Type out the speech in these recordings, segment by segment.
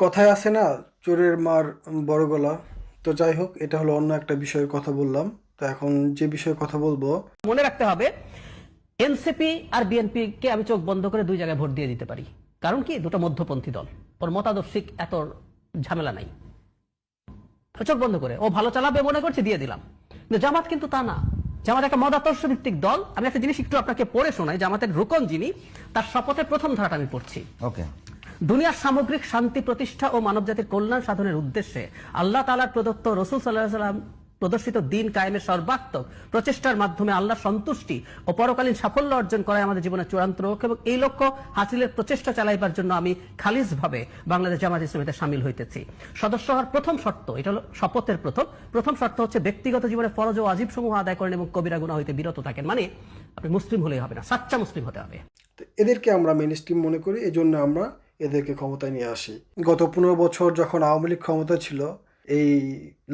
কথায় আছে না, চোরের মার বড় গলা। তো যাই হোক, এটা হলো অন্য একটা বিষয়ের কথা বললাম। তো এখন যে বিষয়ে কথা বলবো, মনে রাখতে হবে এনসিপি আর বিএনপি কে আমি চোখ বন্ধ করে দুই জায়গায় ভোট দিয়ে দিতে পারি। কারণ কি, দুটো মধ্যপন্থী দল, ওর মতাদর্শিক এত ঝামেলা নাই। চোখ বন্ধ করে ও ভালো চালাবে মনে করছে দিয়ে দিলাম। কিন্তু জামাত কিন্তু তা না। জামাত একটা মতাদর্শ ভিত্তিক দল। আমি একটা জিনিস একটু আপনাকে পড়ে শোনাই। জামাতের রুকন যিনি, তার শপথের প্রথম ধারাটা আমি পড়ছি। ওকে। দুনিয়ার সামগ্রিক শান্তি প্রতিষ্ঠা ও মানব জাতির কল্যাণ সাধনের উদ্দেশ্যে আল্লাহ তাআলার প্রদত্ত রাসূল সাল্লাল্লাহু আলাইহি ওয়াসাল্লাম প্রদর্শিত দ্বীন কায়েমের সর্বাত্মক প্রচেষ্টার মাধ্যমে আল্লাহর সন্তুষ্টি ও পরকালীন সাফল্য অর্জন করাই আমাদের জীবনের চূড়ান্ত লক্ষ্য, এবং এই লক্ষ্য হাসিলের প্রচেষ্টা চালাইবার জন্য আমি খালিসভাবে বাংলাদেশ জামাত ইসলামীতে শামিল হইতেছি। সদস্য হওয়ার প্রথম শর্ত, এটা হলো শপথের প্রথম শর্ত হচ্ছে ব্যক্তিগত জীবনে ফরজ ও ওয়াজিব সমূহ আদায় করেন এবং কবিরা গুনাহ হইতে বিরত থাকেন। মানে আপনি মুসলিম হলেই হবে না, সাচ্চা মুসলিম হতে হবে। তো এদেরকে আমরা মেইন স্ট্রিম মনে করি, এই জন্য আমরা এদেরকে ক্ষমতায় নিয়ে আসি। গত 15 বছর যখন আওয়ামী লীগ ক্ষমতা ছিল, এই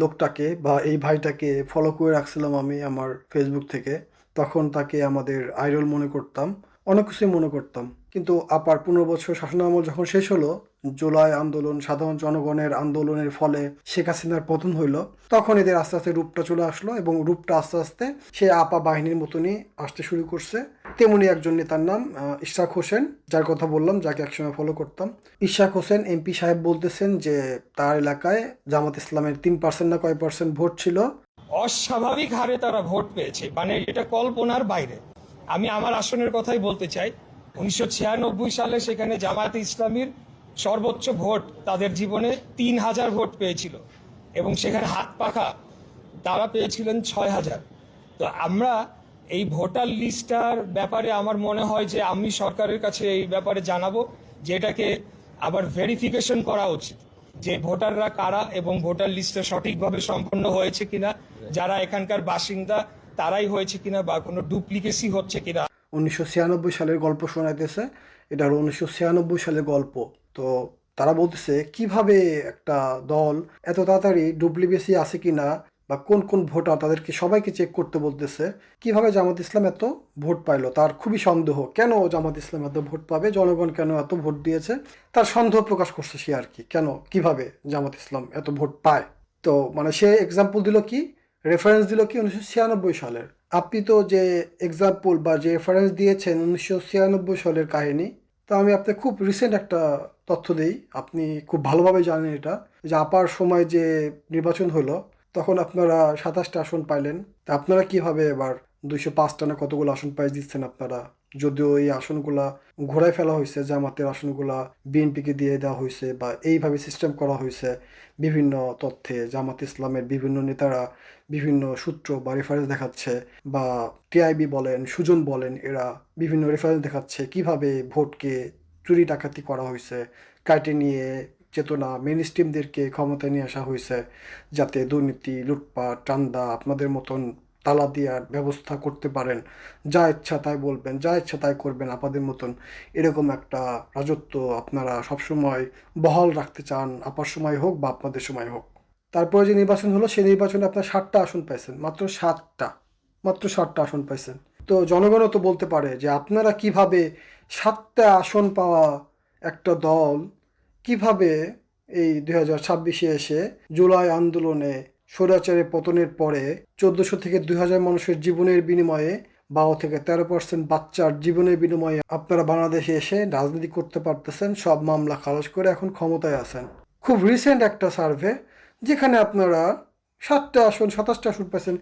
লোকটাকে বা এই ভাইটাকে ফলো করে রাখছিলাম আমি আমার ফেসবুক থেকে। তখন তাকে আমাদের আইডল মনে করতাম, অনেক কিছুই মনে করতাম। কিন্তু আপার 15 বছর শাসনামল যখন শেষ হলো, জুলাই আন্দোলন, সাধারণ জনগণের আন্দোলনের ফলে শেখ হাসিনার পতন হইল, তখন এদের আস্তে আস্তে রূপটা চলে আসলো, এবং রূপটা আস্তে আস্তে সে আপা বাহিনীর মতনই আসতে শুরু করছে। তেমনি একজন নেতার নাম ইশরাক হোসেন, যার কথা বললাম, যাকে একসময় ফলো করতাম। ইশরাক হোসেন এমপি সাহেব বলতেছেন যে তার এলাকায় জামাত ইসলামের 3% না কয় পার্সেন্ট ভোট ছিল। অস্বাভাবিক হারে তারা ভোট পেয়েছে, মানে এটা কল্পনার বাইরে। আমি আমার আসনের কথাই বলতে চাই। 1996 সালে সেখানে জামায়াতে ইসলামীর সর্বোচ্চ ভোট তাদের জীবনে 3000 ভোট পেয়েছিল, এবং সেখানে হাত পাখা তারা পেয়েছিলেন 6000। তো আমরা এই ভোটার লিস্টটার ব্যাপারে আমার মনে হয় যে আমি সরকারের কাছে এই ব্যাপারে জানাবো যে এটাকে আবার ভেরিফিকেশন করা উচিত, যে ভোটাররা কারা এবং ভোটার লিস্টটা সঠিকভাবে সম্পন্ন হয়েছে কিনা, যারা এখানকার বাসিন্দা তারাই হয়েছে কিনা, বা কোনো ডুপ্লিকেসি হচ্ছে কিনা। 1996 সালের গল্প শোনাইতেছে। এটা হলো 1996 সালের গল্প। তো তারা বলতেছে কিভাবে একটা দল এত তাড়াতাড়ি ডুপ্লিকেসি আছে কিনা বা কোন কোন ভোটার, তাদেরকে সবাইকে চেক করতে বলতেছে। কিভাবে জামাত ইসলাম এত ভোট পাইলো, তার খুবই সন্দেহ। কেন জামাত ইসলাম এত ভোট পাবে, জনগণ কেন এত ভোট দিয়েছে, তার সন্দেহ প্রকাশ করছে সে আর কি, কেন কিভাবে জামাত ইসলাম এত ভোট পায়। তো মানে সে এক্সাম্পল দিল কি, রেফারেন্স দিল কি 1996 সালের। আপনি তো যে এক্সাম্পল বা যে রেফারেন্স দিয়েছেন 1996 সালের কাহিনী, তো আমি আপনাকে খুব রিসেন্ট একটা তথ্য দিই। আপনি খুব ভালোভাবে জানেন এটা, যে আপার সময় যে নির্বাচন হলো, তখন আপনারা 27টা আসন পাইলেন। তা আপনারা কিভাবে এবার 205টা না কতগুলো আসন পাই দিচ্ছেন আপনারা, যদিও এই আসনগুলা ঘোরায় ফেলা হয়েছে, জামাতের আসনগুলা বিএনপিকে দিয়ে দেওয়া হয়েছে বা এইভাবে সিস্টেম করা হয়েছে। বিভিন্ন তথ্যে জামাত ইসলামের বিভিন্ন নেতারা বিভিন্ন সূত্র বা রেফারেন্স দেখাচ্ছে, বা টিআইবি বলেন, সুজন বলেন, এরা বিভিন্ন রেফারেন্স দেখাচ্ছে কিভাবে ভোটকে চুরি ডাকাতি করা হয়েছে, কাটে নিয়ে চেতনা মেন স্ট্রিমদেরকে ক্ষমতায় নিয়ে আসা হয়েছে, যাতে দুর্নীতি, লুটপাট, চান্দা আপনাদের মতন তালা দেওয়ার ব্যবস্থা করতে পারেন, যা ইচ্ছা তাই বলবেন, যা ইচ্ছা তাই করবেন আপাদের মতন। এরকম একটা রাজত্ব আপনারা সবসময় বহাল রাখতে চান, আপার সময় হোক বা আপনাদের সময় হোক। তারপরে যে নির্বাচন হলো, সেই নির্বাচনে আপনার 7টা আসন পাইছেন, মাত্র 7টা আসন পাইছেন। তো জনগণও তো বলতে পারে যে আপনারা কিভাবে 7টা আসন পাওয়া একটা দল কিভাবে এই 2026-এ এসে জুলাই আন্দোলনে স্বৈরাচারের পতনের পরে 1400 থেকে 2000 মানুষের জীবনের বিনিময়ে 12 থেকে 13% বাচ্চার জীবনের বিনিময়ে আপনারা বাংলাদেশে এসে রাজনীতি করতে পারতেছেন, সব মামলা খালাস করে এখন ক্ষমতায় আছেন। খুব রিসেন্ট একটা সার্ভে যেখানে আপনারা 7টা আসন, 27টা আসন পাচ্ছেন।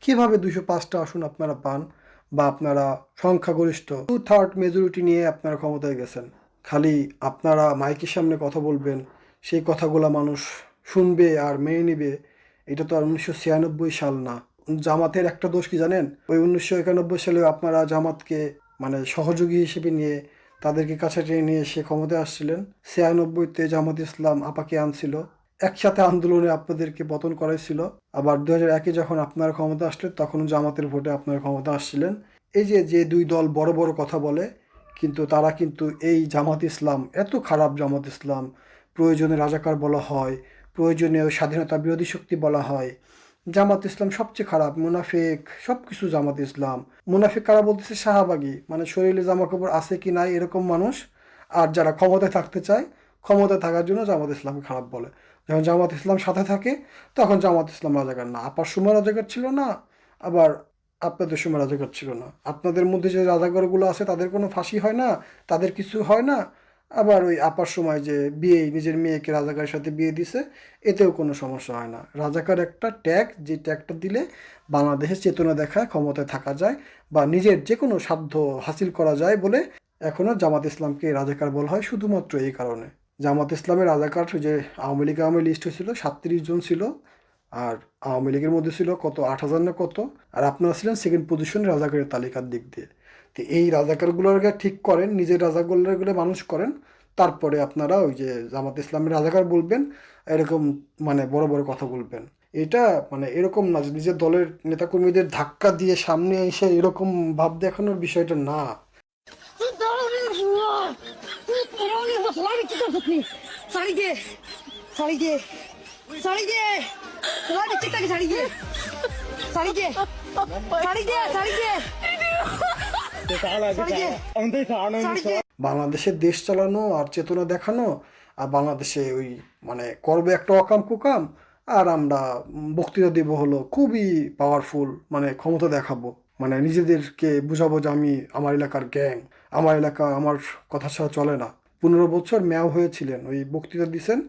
কীভাবে 205টা আসন আপনারা পান, বা আপনারা সংখ্যাগরিষ্ঠ 2/3 মেজরিটি নিয়ে আপনারা ক্ষমতায় গেছেন। খালি আপনারা মাইকের সামনে কথা বলবেন, সেই কথাগুলো মানুষ শুনবে আর মেনে নিবে, এটা তো আর 1996 সাল না। জামাতের একটা দোষ কি জানেন, ওই 1991 সালে আপনারা জামাতকে মানে সহযোগী হিসেবে নিয়ে তাদেরকে কাছে টেনে নিয়ে এসে ক্ষমতায় আসছিলেন। 96-তে জামাত ইসলাম আপাকে আনছিল, একসাথে আন্দোলনে আপনাদেরকে পতন করাইছিল। আবার 2001-এ যখন আপনারা ক্ষমতা আসলেন, তখন জামাতের ভোটে আপনারা ক্ষমতা আসছিলেন। এই যে যে দুই দল বড় বড় কথা বলে, কিন্তু তারা কিন্তু এই জামাত ইসলাম এত খারাপ, জামাত ইসলাম প্রয়োজনে রাজাকার বলা হয়, প্রয়োজনে স্বাধীনতা বিরোধী শক্তি বলা হয়, জামাত ইসলাম সবচেয়ে খারাপ, মুনাফিক, সব কিছু জামাত ইসলাম। মুনাফিক কারা বলতেছে, শাহবাগী, মানে শরীরে জামা কাপড় আছে কি নাই এরকম মানুষ। আর যারা ক্ষমতায় থাকতে চায়, ক্ষমতায় থাকার জন্য জামাত ইসলামকে খারাপ বলে। যখন জামাত ইসলাম সাথে থাকে তখন জামাত ইসলাম রাজাকার না। আপার সময় রাজাকার ছিল না, আবার আপনাদের সময় রাজাকার ছিল না। আপনাদের মধ্যে যে রাজাকারগুলো আছে তাদের কোনো ফাঁসি হয় না, তাদের কিছু হয় না। আবার ওই আপার সময় যে বিয়ে, নিজের মেয়েকে রাজাকারের সাথে বিয়ে দিছে, এতেও কোনো সমস্যা হয় না। রাজাকার একটা ট্যাগ, যে ট্যাগটা দিলে বাংলাদেশের চেতনা দেখায়, ক্ষমতায় থাকা যায় বা নিজের যে কোনো সাধ্য হাসিল করা যায় বলে এখনও জামাত ইসলামকে রাজাকার বলা হয়, শুধুমাত্র এই কারণে। জামাত ইসলামের রাজাকার যে আওয়ামী লীগ লিস্ট হয়েছিল 37 জন ছিল, আর আওয়ামী লীগের মধ্যে ছিল কত 8,000 না কত, আর আপনারা ছিলেন সেকেন্ড পজিশনে রাজাকারের তালিকার দিক দিয়ে। তো এই রাজাকারগুলোকে ঠিক করেন, নিজের রাজাকারগুলো মানুষ করেন, তারপরে আপনারা ওই যে জামাত ইসলামের রাজাকার বলবেন, এরকম মানে বড় বড় কথা বলবেন। এটা মানে এরকম না যে নিজের দলের নেতাকর্মীদের ধাক্কা দিয়ে সামনে এসে এরকম ভাব দেখানোর বিষয়টা না। साड़ी दे साड़ी दे साड़ी दे तुम्हारे बच्चे तक साड़ी दे साड़ी दे साड़ी दे साड़ी दे साड़ी दे বাংলাদেশের দেশ চালানো আর চেতনা দেখানো, আর বাংলাদেশে ওই মানে করবে একটা অকাম কুকাম, আর আমরা বক্তৃতা দেব হলো খুবই পাওয়ারফুল, মানে ক্ষমতা দেখাবো, মানে নিজেদেরকে বুঝাবো যে আমি আমার এলাকার গ্যাং, আমার এলাকা আমার কথা ছাড়া চলে না। 15 বছর ম্যাও হয়েছিলেন, ওই বক্তৃতা দিছেন,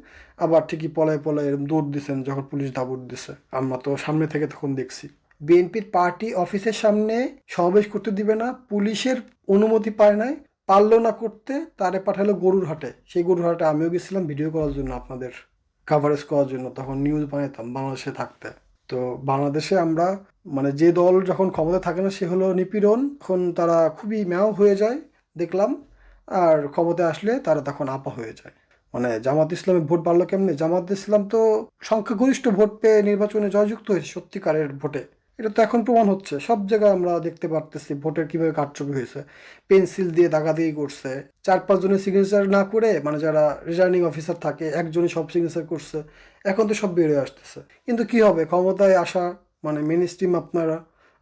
আবার ঠিকই পলায় পলায় এরকম দৌড় দিছেন যখন পুলিশ দাবড় দিছে। আমরা তো সামনে থেকে তখন দেখছি। বিএনপির পার্টি অফিসের সামনে সমাবেশ করতে দিবে না, পুলিশের অনুমতি পায় নাই, পারলো না করতে, তারে পাঠালো গরুরহাটে। সেই গরুরহাটে আমিও গেছিলাম ভিডিও করার জন্য, আপনাদের কাভারেজ করার জন্য, তখন নিউজ বানাইতাম বাংলাদেশে থাকতে। তো বাংলাদেশে আমরা মানে যে দল যখন ক্ষমতা থাকে না সে হলো নিপীড়ন, তখন তারা খুবই ম্যাও হয়ে যায় দেখলাম, আর ক্ষমতায় আসলে তারা তখন আপা হয়ে যায়। মানে জামাত ইসলামের ভোট বাড়লো কেমনে? জামাত ইসলাম তো সংখ্যাগরিষ্ঠ ভোট পেয়ে নির্বাচনে জয়যুক্ত হয়েছে, সত্যিকারের ভোটে। এটা তো এখন প্রমাণ হচ্ছে, সব জায়গায় আমরা দেখতে পারতেছি ভোটের কিভাবে কারচুপি হয়েছে। পেন্সিল দিয়ে দাগাদাগি করছে, 4-5 জনের সিগনেচার না করে, মানে যারা রিটার্নিং অফিসার থাকে একজনই সব সিগনেচার করছে। এখন তো সব বেরিয়ে আসতেছে, কিন্তু কি হবে, ক্ষমতায় আসা মানে মেন স্ট্রিম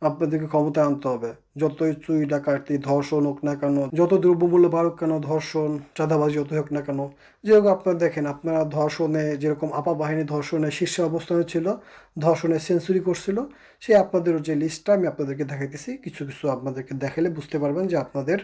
আপনাদেরকে ক্ষমতায় আনতে হবে। যতই চুরি ডাকাতি ধর্ষণ হোক না কেন, যত দ্রব্যমূল্য বাড়ুক কেন, ধর্ষণ চাঁদাবাজি যত হোক না কেন, যেরকম আপনারা দেখেন, আপনারা ধর্ষণে যেরকম আপা বাহিনী ধর্ষণে শীর্ষে অবস্থানে ছিল, ধর্ষণে সেঞ্চুরি করছিল, সেই আপনাদের যে লিস্টটা আমি আপনাদেরকে দেখাইতেছি, কিছু কিছু আপনাদেরকে দেখালে বুঝতে পারবেন যে আপনাদের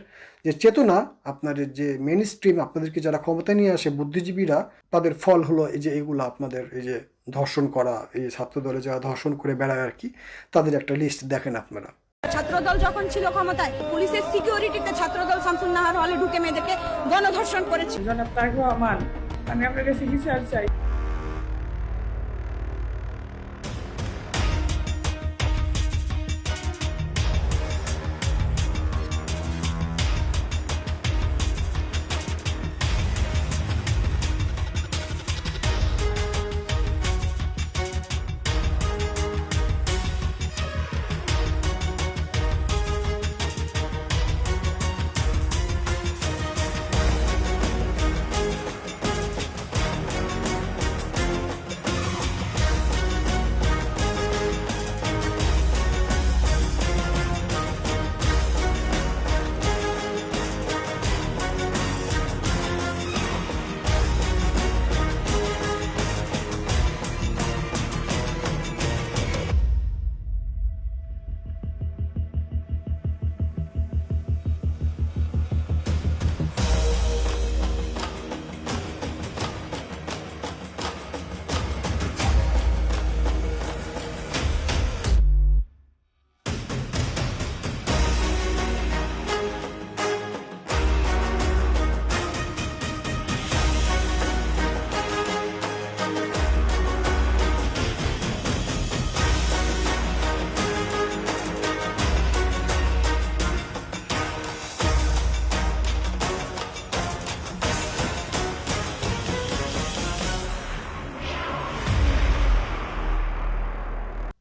যে চেতনা, আপনাদের যে মেন স্ট্রিম, আপনাদেরকে যারা ক্ষমতায় নিয়ে আসে বুদ্ধিজীবীরা, তাদের ফল হলো এই যে এইগুলো, আপনাদের এই যে ধর্ষণ করা, এই ছাত্র দলে যারা ধর্ষণ করে বেড়ায় আর কি, তাদের একটা লিস্ট দেখেন আপনারা। ছাত্রদল যখন ছিল ক্ষমতায়, পুলিশের সিকিউরিটিতে ছাত্রদল শামসুন নাহার হলে ঢুকে মেয়েদেরকে গণধর্ষণ করেছে। জনাব তারেক রহমান, আমি আপনার কাছে বিচার চাই।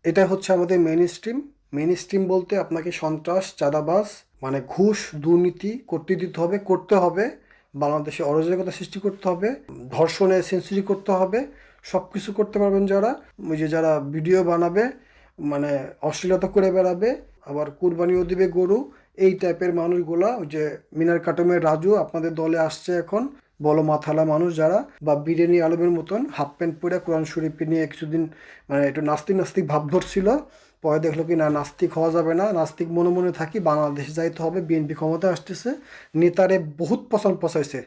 এটা হচ্ছে আমাদের মেইন স্ট্রিম। মেইন স্ট্রিম বলতে আপনাকে সন্ত্রাস, চাঁদাবাজ, মানে ঘুষ, দুর্নীতি করতে হবে, বাংলাদেশে অরাজকতা সৃষ্টি করতে হবে, ধর্ষণে সেঞ্চুরি করতে হবে, সব কিছু করতে পারবেন যারা। ওই যে যারা ভিডিও বানাবে, মানে অশ্লীলতা করে বেড়াবে, আবার কুরবানিও দিবে গরু, এই টাইপের মানুষগুলা, ওই যে মিনার কাটমের রাজু আপনাদের দলে আসছে এখন, বলো মাথালা মানুষ যারা, বা বিরিয়ানি আলমের মতন হাফ প্যান্ট পরে কোরআন শরীফ নিয়ে কিছুদিন মানে একটু নাস্তিক নাস্তিক ভাব ধরছিল, পরে দেখলো কি না নাস্তিক হওয়া যাবে না, নাস্তিক মনে মনে থাকি, বাংলাদেশে যাইতে হবে, বিএনপি ক্ষমতায় আসতেছে, নেতারে বহুত পছন্দ পচাইছে,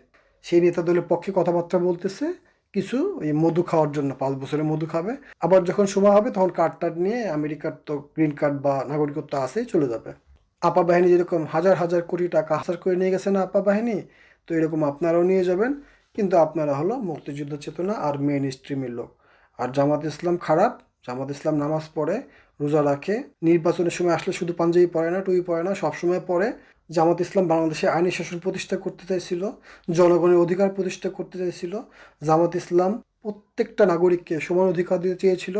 সেই নেতা দলের পক্ষে কথাবার্তা বলতেছে কিছু এই মধু খাওয়ার জন্য, 5 বছরের মধু খাবে, আবার যখন সময় হবে তখন কার্ড টার্ড নিয়ে আমেরিকার তো গ্রিন কার্ড বা নাগরিকত্ব আছেই চলে যাবে। আপা বাহিনী যেরকম হাজার হাজার কোটি টাকা হাজার করে নিয়ে গেছে না আপা বাহিনী, তো এরকম আপনারাও নিয়ে যাবেন, কিন্তু আপনারা হলো মুক্তিযুদ্ধ চেতনা আর মেইন স্ট্রিমের লোক। আর জামাত ইসলাম খারাপ, জামাত ইসলাম নামাজ পড়ে, রোজা রাখে, নির্বাচনের সময় আসলে শুধু পাঞ্জাবি পরে না, টুপি পরে না, সবসময় পরে। জামাত ইসলাম বাংলাদেশে আইনি শাসন প্রতিষ্ঠা করতে চাইছিল, জনগণের অধিকার প্রতিষ্ঠা করতে চাইছিল। জামাত ইসলাম প্রত্যেকটা নাগরিককে সমান অধিকার দিতে চেয়েছিল,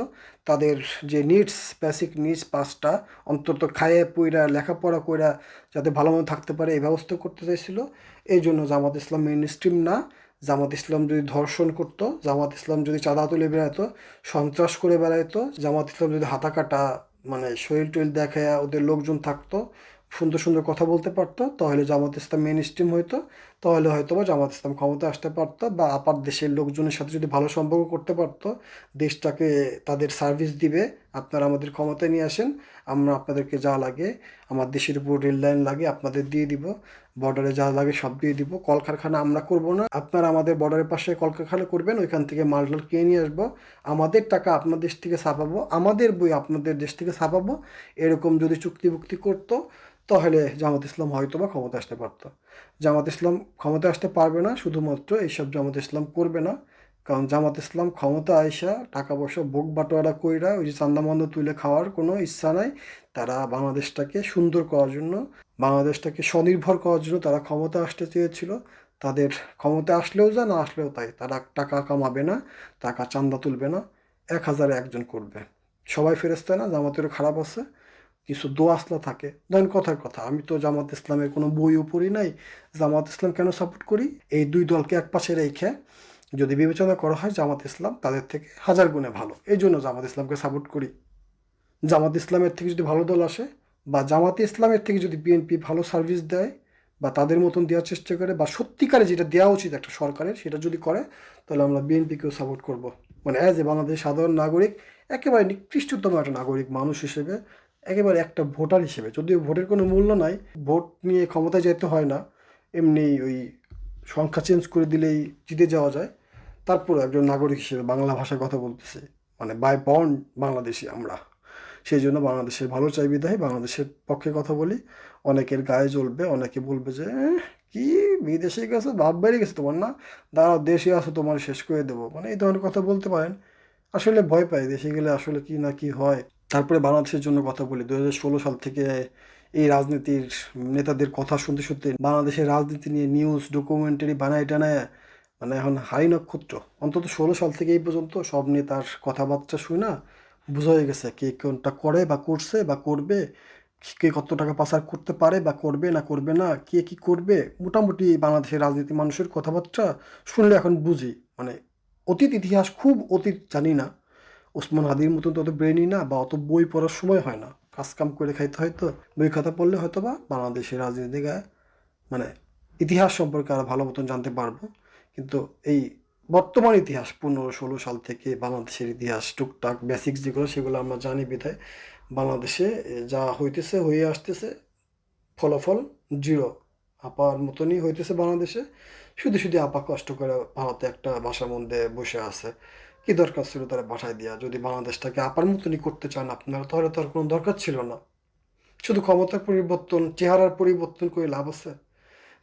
তাদের যে নিডস, বেসিক নিডস 5টা অন্তত খাইয়ে পইরা লেখাপড়া কইরা যাতে ভালো মতো থাকতে পারে এই ব্যবস্থা করতে চাইছিল। এই জন্য জামাত ইসলাম মেইন স্ট্রিম না। জামাত ইসলাম যদি ধর্ষণ করতো, জামাত ইসলাম যদি চাঁদা তুলে বেড়াতো, সন্ত্রাস করে বেড়াইতো, জামাত ইসলাম যদি হাতা কাটা মানে শরীর টরিল দেখায় ওদের লোকজন থাকতো, সুন্দর সুন্দর কথা বলতে পারতো, তাহলে জামাত ইসলাম মেইন স্ট্রিম হইতো, তাহলে হয়তো বা জামাত ইসলাম ক্ষমতা আসতে পারতো, বা আপার দেশের লোকজনের সাথে যদি ভালো সম্পর্ক করতে পারতো, দেশটাকে তাদের সার্ভিস দিবে, আপনারা আমাদের ক্ষমতায় নিয়ে আসেন, আমরা আপনাদেরকে যা লাগে, আমার দেশের উপর রেল লাইন লাগে আপনাদের দিয়ে দিব, বর্ডারে যা লাগে সব দিয়ে দিব, কলকারখানা আমরা করব না, আপনারা আমাদের বর্ডারের পাশে কলকারখানা করবেন, ওইখান থেকে মালটাল কিনে নিয়ে আসবো, আমাদের টাকা আপনার দেশ থেকে ছাপাবো, আমাদের বই আপনাদের দেশ থেকে ছাপাবো, এরকম যদি চুক্তি করতো, তাহলে জামাত ইসলাম হয়তো বা ক্ষমতা আসতে পারতো। জামাত ইসলাম ক্ষমতা আসতে পারবে না, শুধুমাত্র এইসব জামাত ইসলাম করবে না, কারণ জামাত ইসলাম ক্ষমতা আইসা টাকা পয়সা ভোগ বাটোয়ারা কইরা ওই যে চান্দামান্দা তুলে খাওয়ার কোনো ইচ্ছা নাই। তারা বাংলাদেশটাকে সুন্দর করার জন্য, বাংলাদেশটাকে স্বনির্ভর করার জন্য তারা ক্ষমতা আসতে চেয়েছিল। তাদের ক্ষমতা আসলেও যা, না আসলেও তাই, তারা টাকা কামাবে না, টাকা চান্দা তুলবে না, 1000-এ একজন করবে। সবাই ফেরেস্তা না, জামাতেরও খারাপ আছে, কিছু দোয়াসলা থাকে। ধরেন কথার কথা, আমি তো জামাত ইসলামের কোনো বইও পড়ি নাই, জামাত ইসলাম কেন সাপোর্ট করি, এই দুই দলকে এক পাশে রেখে যদি বিবেচনা করা হয় জামাত ইসলাম তাদের থেকে 1000 গুণে ভালো, এই জন্য জামাত ইসলামকে সাপোর্ট করি। জামাত ইসলামের থেকে যদি ভালো দল আসে, বা জামাতে ইসলামের থেকে যদি বিএনপি ভালো সার্ভিস দেয়, বা তাদের মতন দেওয়ার চেষ্টা করে, বা সত্যিকারে যেটা দেওয়া উচিত একটা সরকারের সেটা যদি করে, তাহলে আমরা বিএনপিকেও সাপোর্ট করব। মানে অ্যাজ এ বাংলাদেশ সাধারণ নাগরিক, একেবারে নিকৃষ্টতম একটা নাগরিক মানুষ হিসেবে, একেবারে একটা ভোটার হিসেবে, যদিও ভোটের কোনো মূল্য নাই, ভোট নিয়ে ক্ষমতায় যেতে হয় না, এমনি ওই সংখ্যা চেঞ্জ করে দিলেই জিতে যাওয়া যায়, তারপর একজন নাগরিক হিসেবে বাংলা ভাষায় কথা বলতেছে, মানে বাই বর্ন বাংলাদেশি আমরা, সেই জন্য বাংলাদেশের ভালো চাই বিধায় বাংলাদেশের পক্ষে কথা বলি। অনেকের গায়ে জ্বলবে, অনেকে বলবে যে কি বিদেশে গেছে, ভাব বেড়ে গেছে তোমার, না দাঁড়াও দেশে আসো তোমার শেষ করে দেবো, মানে এই ধরনের কথা বলতে পারেন। আসলে ভয় পাই দেশে গেলে আসলে কি না কি হয়। তারপরে বাংলাদেশের জন্য কথা বলি, 2016 সাল থেকে এই রাজনীতির নেতাদের কথা শুনতে শুনতে বাংলাদেশের রাজনীতি নিয়ে নিউজ ডকুমেন্টারি বানায় টানায় মানে এখন হাই নক্ষত্র। অন্তত 16 সাল থেকে এই পর্যন্ত সব নেতার কথাবার্তা শুই না, বোঝা হয়ে গেছে কে কোনটা করে বা করছে বা করবে, কে কত টাকা পাচার করতে পারে বা করবে না করবে না, কে কি করবে, মোটামুটি বাংলাদেশের রাজনীতি মানুষের কথাবার্তা শুনলে এখন বুঝি। মানে অতীত ইতিহাস খুব অতীত জানি না, ওসমান হাদির মতন তো অত ব্রেনই না, বা অত বই পড়ার সময় হয় না, কাজ কাম করে খাইতে হয়তো, বই খাতা পড়লে হয়তো বা বাংলাদেশের রাজনীতি গায়ে মানে ইতিহাস সম্পর্কে আরও ভালো মতন জানতে পারবো। কিন্তু এই বর্তমান ইতিহাস 15-16 সাল থেকে বাংলাদেশের ইতিহাস টুকটাক বেসিক্স যেগুলো সেগুলো আমরা জানি বিধায় বাংলাদেশে যা হইতেছে হয়ে আসতেছে ফলাফল জিরো। আপার মতনই হইতেছে বাংলাদেশে, শুধু শুধু আপা কষ্ট করে ভারতে একটা বাসার মধ্যে বসে আছে, কি দরকার ছিল তারা পাঠায় দিয়া? যদি বাংলাদেশটাকে আপার মতনই করতে চান আপনারা, তাহলে তো আর কোনো দরকার ছিল না। শুধু ক্ষমতার পরিবর্তন, চেহারার পরিবর্তন করে লাভ আছে?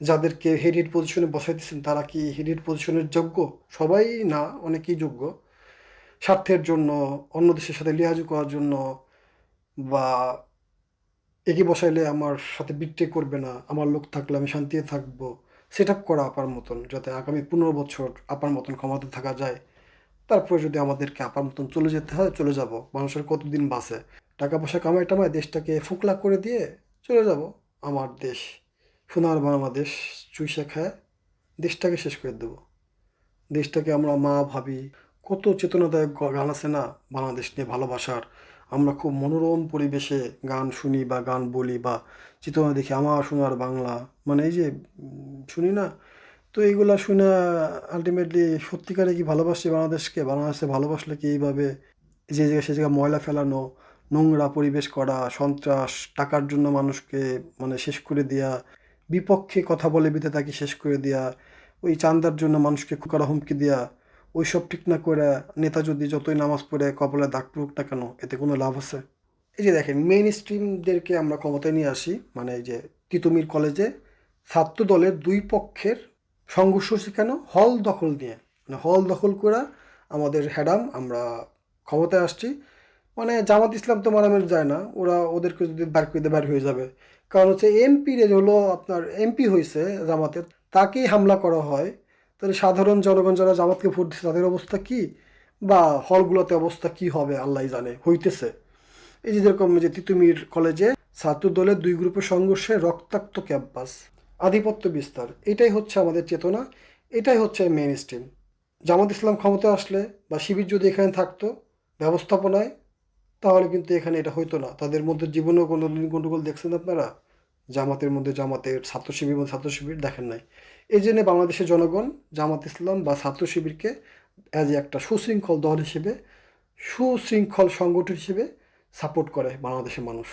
যাদেরকে হেড পজিশনে বসাইতেছেন তারা কি হেড পজিশনের যোগ্য? সবাই না, অনেকেই যোগ্য। স্বার্থের জন্য, অন্য দেশের সাথে লিহাজু করার জন্য, বা একে বসাইলে আমার সাথে বিট্রে করবে না, আমার লোক থাকলে আমি শান্তিতে থাকবো, সেট আপ করা আপার মতন, যাতে আগামী 15 বছর আপার মতন ক্ষমতা থাকা যায়। তারপরে যদি আমাদেরকে আপার মতন চলে যেতে হয় চলে যাব, মানুষের কতদিন বাঁচে, টাকা পয়সা কামাই টামায় দেশটাকে ফোকলা করে দিয়ে চলে যাব। আমার দেশ সোনার বাংলাদেশ চুইসা খায় দেশটাকে শেষ করে দেবো। দেশটাকে আমরা মা ভাবি, কত চেতনাদায়ক গান আছে না বাংলাদেশ নিয়ে ভালোবাসার, আমরা খুব মনোরম পরিবেশে গান শুনি বা গান বলি বা চেতনা দেখি, আমার সোনার বাংলা, মানে এই যে শুনি না, তো এইগুলা শুনে আলটিমেটলি সত্যিকারে কি ভালোবাসছে বাংলাদেশকে? বাংলাদেশে ভালোবাসলে কি এইভাবে যে জায়গায় সে জায়গায় ময়লা ফেলানো, নোংরা পরিবেশ করা, সন্ত্রাস, টাকার জন্য মানুষকে মানে শেষ করে দেয়া, বিপক্ষে কথা বলে বিধে তাকে শেষ করে দেয়া, ওই চাঁদার জন্য মানুষকে করা হুমকি দেয়া, ওই সব ঠিক না করে নেতা যদি যতই নামাজ পড়ে কপালে দাগ পড়ুক না কেন, এতে কোনো লাভ আছে? এই যে দেখেন, মেইন স্ট্রিমদেরকে আমরা ক্ষমতায় নিয়ে আসি, মানে এই যে তিতুমির কলেজে ছাত্র দলের দুই পক্ষের সংঘর্ষ হচ্ছে কেন? হল দখল নিয়ে, মানে হল দখল করে আমাদের হ্যাডাম আমরা ক্ষমতায় আসছি। মানে জামাত ইসলাম তো মারামারি যায় না, ওরা ওদেরকে যদি বার করে দিয়ে বার হয়ে যাবে। কারণ হচ্ছে এমপি হলো আপনার এমপি হয়েছে জামাতের, তাকেই হামলা করা হয়, তাহলে সাধারণ জনগণ যারা জামাতকে ভোট দিচ্ছে তাদের অবস্থা কি, বা হলগুলোতে অবস্থা কি হবে আল্লাহ জানে হইতেছে। এই যে যেরকম যে তিতুমির কলেজে ছাত্র দলের দুই গ্রুপের সংঘর্ষে রক্তাক্ত ক্যাম্পাস, আধিপত্য বিস্তার, এটাই হচ্ছে আমাদের চেতনা, এটাই হচ্ছে মেইন স্ট্রিম। জামাত ইসলাম ক্ষমতায় আসলে বা শিবির যদি এখানে থাকতো ব্যবস্থাপনায়, তাহলে কিন্তু এখানে এটা হইতো না। তাদের মধ্যে জীবনেও কোনো দিন গণ্ডগোল দেখছেন আপনারা? জামাতের মধ্যে জামাতের, ছাত্র শিবির মধ্যে ছাত্র শিবির দেখেন নাই। এই জন্যে বাংলাদেশের জনগণ জামাত ইসলাম বা ছাত্র শিবিরকে অ্যাজ একটা সুশৃঙ্খল দল হিসেবে, সুশৃঙ্খল সংগঠন হিসেবে সাপোর্ট করে বাংলাদেশের মানুষ।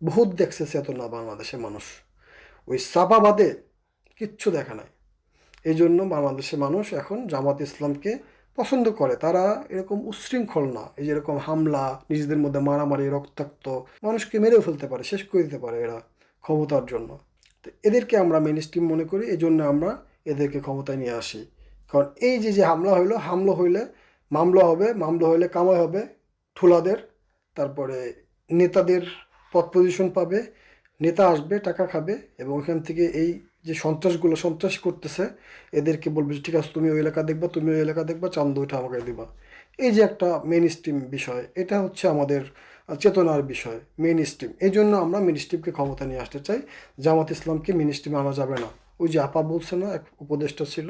বহুত দেখছে চেতনা বাংলাদেশের মানুষ, ওই চাপাবাদে কিচ্ছু দেখা নাই। এই জন্য বাংলাদেশের মানুষ এখন জামাত ইসলামকে পছন্দ করে। তারা এরকম উচ্ছৃঙ্খল না, এই যেরকম হামলা, নিজেদের মধ্যে মারামারি, রক্তাক্ত, মানুষকে মেরেও ফেলতে পারে, শেষ করে দিতে পারে এরা ক্ষমতার জন্য। তো এদেরকে আমরা মেইন স্ট্রিম মনে করি, এই জন্য আমরা এদেরকে ক্ষমতায় নিয়ে আসি। কারণ এই যে যে হামলা হইলে মামলা হবে, মামলা হইলে কামাই হবে ঠুলাদের, তারপরে নেতাদের পদ পজিশন পাবে, নেতা আসবে, টাকা খাবে, এবং ওখান থেকে এই যে সন্ত্রাস করতেছে এদেরকে বলবে যে, ঠিক আছে তুমি ওই এলাকা দেখবা, তুমি ওই এলাকা দেখবা, চান্দা ওইটা আমাকে দিবা। এই যে একটা মেইন স্ট্রিম বিষয়, এটা হচ্ছে আমাদের চেতনার বিষয়, মেইন স্ট্রিম। এই জন্য আমরা মেইন স্ট্রিমকে ক্ষমতা নিয়ে আসতে চাই। জামাত ইসলামকে মেইন স্ট্রিমে আনা যাবে না। ওই যে আপা বলছে না, এক উপদেষ্টা ছিল,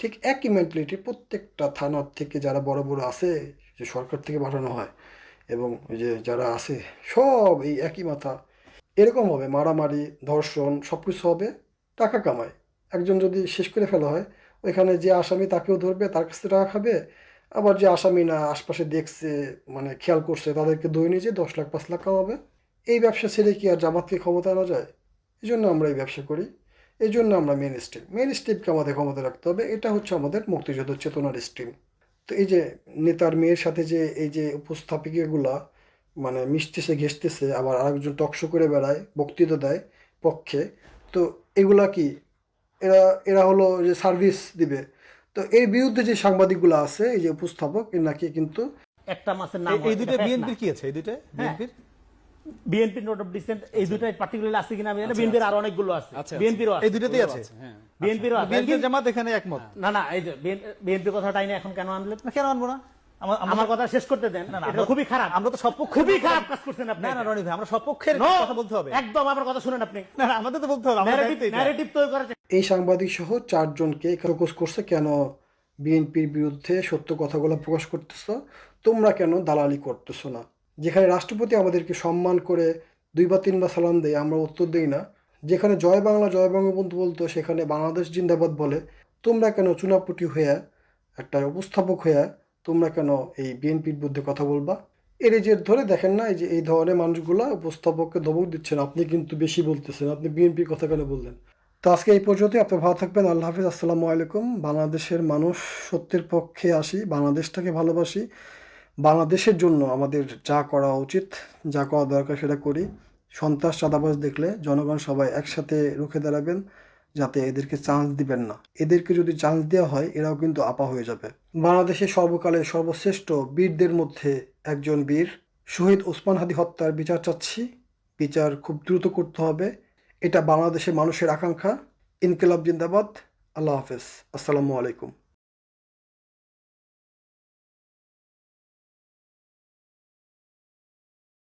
ঠিক একই মেন্টালিটি প্রত্যেকটা থানার থেকে যারা বড় বড় আছে, যে সরকার থেকে পাঠানো হয়, এবং ওই যে যারা আছে সব এই একই মাথা। এরকম হবে, মারামারি, ধর্ষণ, সব কিছু হবে, টাকা কামায়। একজন যদি শেষ করে ফেলা হয়, ওইখানে যে আসামি তাকেও ধরবে, তার কাছ থেকে টাকা খাবে, আবার যে আসামি না আশপাশে দেখছে, মানে খেয়াল করছে, তাদেরকে দই নিয়ে যে 10 লাখ 5 লাখ কামাবে। এই ব্যবসা ছেড়ে কি আর জামাতকে ক্ষমতা আনা যায়? এই জন্য আমরা এই ব্যবসা করি, এই জন্য আমরা মেইন স্ট্রিমকে আমাদের ক্ষমতা রাখতে হবে। এটা হচ্ছে আমাদের মুক্তিযুদ্ধ চেতনার স্ট্রিম। তো এই যে নেতার মেয়ের সাথে যে এই যে উপস্থাপিকাগুলা মানে মিশতেছে ঘেসতেছে, আবার আরেকজন টকশো করে বেড়ায়, বক্তৃতা দেয় পক্ষে, তো এগুলা কি, এরা এরা হলো যে সার্ভিস দিবে। তো এর বিরুদ্ধে যে সাংবাদিকগুলো আছে, এই যে উপস্থাপক, এর নাকি কিন্তু একটা মাসের নাম এই দুইটা বিএনপির কি আছে? এই দুইটা বিএনপির বিএনপি নোট অফ ডিসেন্ট, এই দুইটাই পার্টিকুলারলি আছে কিনা আমি জানি না। বিএনপির আরো অনেকগুলো আছে, বিএনপিরও আছে, এই দুইটাতেই আছে। বিএনপিরও আছে। বিএনপি জামাত এখানে একমত না না, এই যে বিএনপি কথাটাই না এখন কেন আনলেন? না, কেন আনবো না? আমার কথা শেষ করতে দেন। এটা খুবই খারাপ, আমরা তো সপক্ষে, খুবই খারাপ কাজ করছেন আপনি। না না রনি ভাই, আমরা সপক্ষের No, কথা বলতে হবে। একদম আমার কথা শুনেন আপনি। না না, আমাদের তো বলতে হবে, আমাদের দায়িত্ব এটা। ন্যারেটিভ তৈরি করার এই সাংবাদিক সহ 4 জনকে ফোকাস করছে, কেন বিএনপির বিরুদ্ধে সত্য কথাগুলো প্রকাশ করতেছো, তোমরা কেন দালালি করতেছো না? যেখানে রাষ্ট্রপতি আমাদেরকে সম্মান করে 2 বা 3 বার সালাম দেয়, আমরা উত্তর দেই না। যেখানে জয় বাংলা জয় বঙ্গবন্ধু বলতো, সেখানে বাংলাদেশ জিন্দাবাদ বলে। তোমরা কেন চুনাপুটি হয়ে, একটা উপস্থাপক হয়ে, তোমরা কেন এই বিএনপির বিরুদ্ধে কথা বলবা? এর যে ধরে দেখেন না, এই যে এই ধরনের মানুষগুলা উপস্থাপককে ধমক দিচ্ছেন, আপনি কিন্তু বেশি বলতেছেন, আপনি বিএনপির কথা কেন বললেন? তো আজকে এই পর্যন্তই। আপনি ভালো থাকবেন। আল্লাহ হাফিজ, আসসালামু আলাইকুম। বাংলাদেশের মানুষ সত্যের পক্ষে আসি, বাংলাদেশটাকে ভালোবাসি, বাংলাদেশের জন্য আমাদের যা করা উচিত, যা করা দরকার সেটা করি। সন্ত্রাস চাঁদাবাজ দেখলে জনগণ সবাই একসাথে রুখে দাঁড়াবেন, যাতে এদেরকে চান্স দিবেন না। এদেরকে যদি চান্স দেওয়া হয়, এরাও কিন্তু আপা হয়ে যাবে। বাংলাদেশের সর্বকালের সর্বশ্রেষ্ঠ বীরদের মধ্যে একজন বীর শহীদ ওসমান হাদি হত্যার বিচার চাচ্ছি। বিচার খুব দ্রুত করতে হবে, এটা বাংলাদেশের মানুষের আকাঙ্ক্ষা। ইনকিলাব জিন্দাবাদ। আল্লাহ হাফেজ, আসসালামু আলাইকুম।